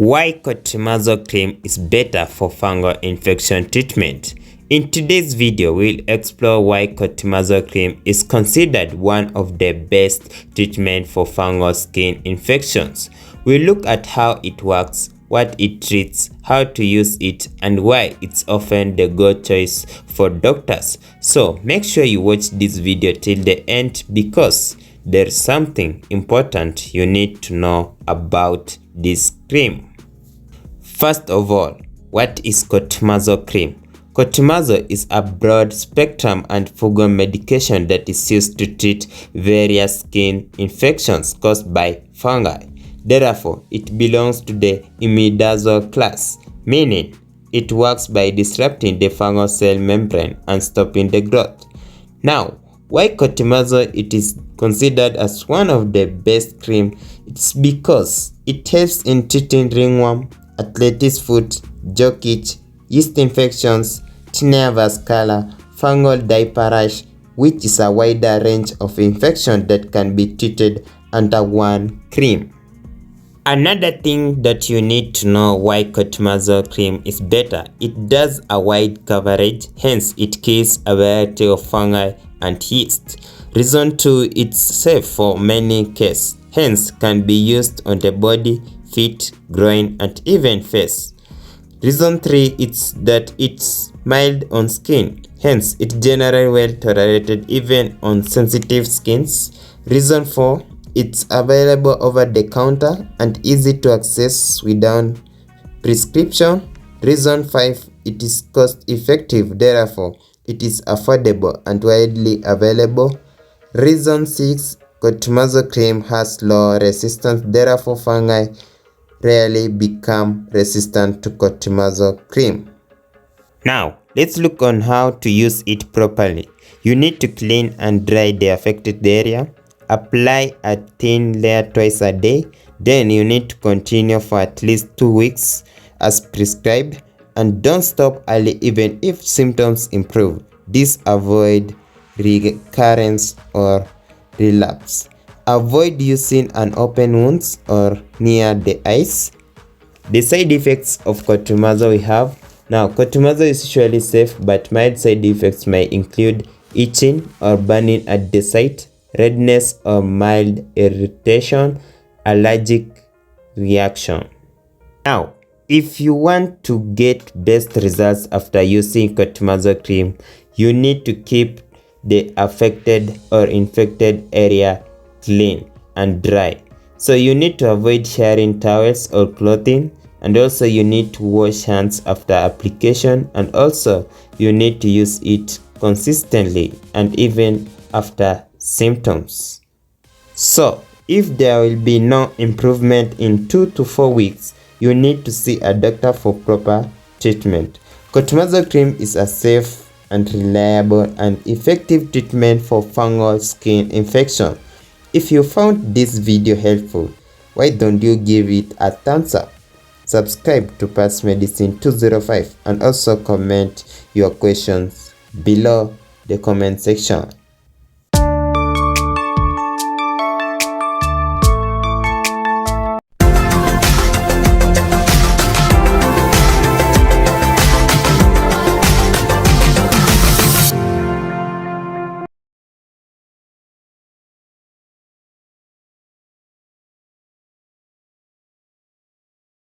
Why Clotrimazole cream is better for fungal infection treatment. In today's video, we'll explore why Clotrimazole cream is considered one of the best treatment for fungal skin infections. We'll look at how it works, what it treats, how to use it, and why it's often the go-to choice for doctors. So make sure you watch this video till the end because there's something important you need to know about this cream. First of all, what is Clotrimazole cream? Clotrimazole is a broad-spectrum antifungal medication that is used to treat various skin infections caused by fungi. Therefore, it belongs to the imidazole class, meaning it works by disrupting the fungal cell membrane and stopping the growth. Now, why Clotrimazole it is considered as one of the best cream? It's because it helps in treating ringworm, athlete's foot, jock itch, yeast infections, tinea vascular, fungal diaper rash, which is a wider range of infections that can be treated under one cream. Another thing that you need to know why Clotrimazole cream is better, it does a wide coverage, hence it kills a variety of fungi and yeast. Reason 2, it's safe for many cases, hence can be used on the body, feet, groin, and even face. Reason 3, it's that it's mild on skin, hence it's generally well tolerated even on sensitive skins. Reason 4, it's available over the counter and easy to access without prescription. Reason 5, it is cost effective, therefore it is affordable and widely available. Reason 6, Clotrimazole cream has low resistance, therefore fungi rarely become resistant to Clotrimazole cream. Now, let's look on how to use it properly. You need to clean and dry the affected area. Apply a thin layer twice a day. Then you need to continue for at least 2 weeks as prescribed. And don't stop early even if symptoms improve. This avoid recurrence or relapse. Avoid using an open wounds or near the eyes. The side effects of Clotrimazole we have. Now, Clotrimazole is usually safe, but mild side effects may include itching or burning at the site, redness or mild irritation, allergic reaction. Now, if you want to get best results after using Clotrimazole cream, you need to keep the affected or infected area clean and dry. So you need to avoid sharing towels or clothing, and also you need to wash hands after application, and also you need to use it consistently and even after symptoms. So if there will be no improvement in 2 to 4 weeks, you need to see a doctor for proper treatment. Clotrimazole cream is a safe and reliable and effective treatment for fungal skin infection. If you found this video helpful, why don't you give it a thumbs up? Subscribe to Past Medicine 205 and also comment your questions below the comment section.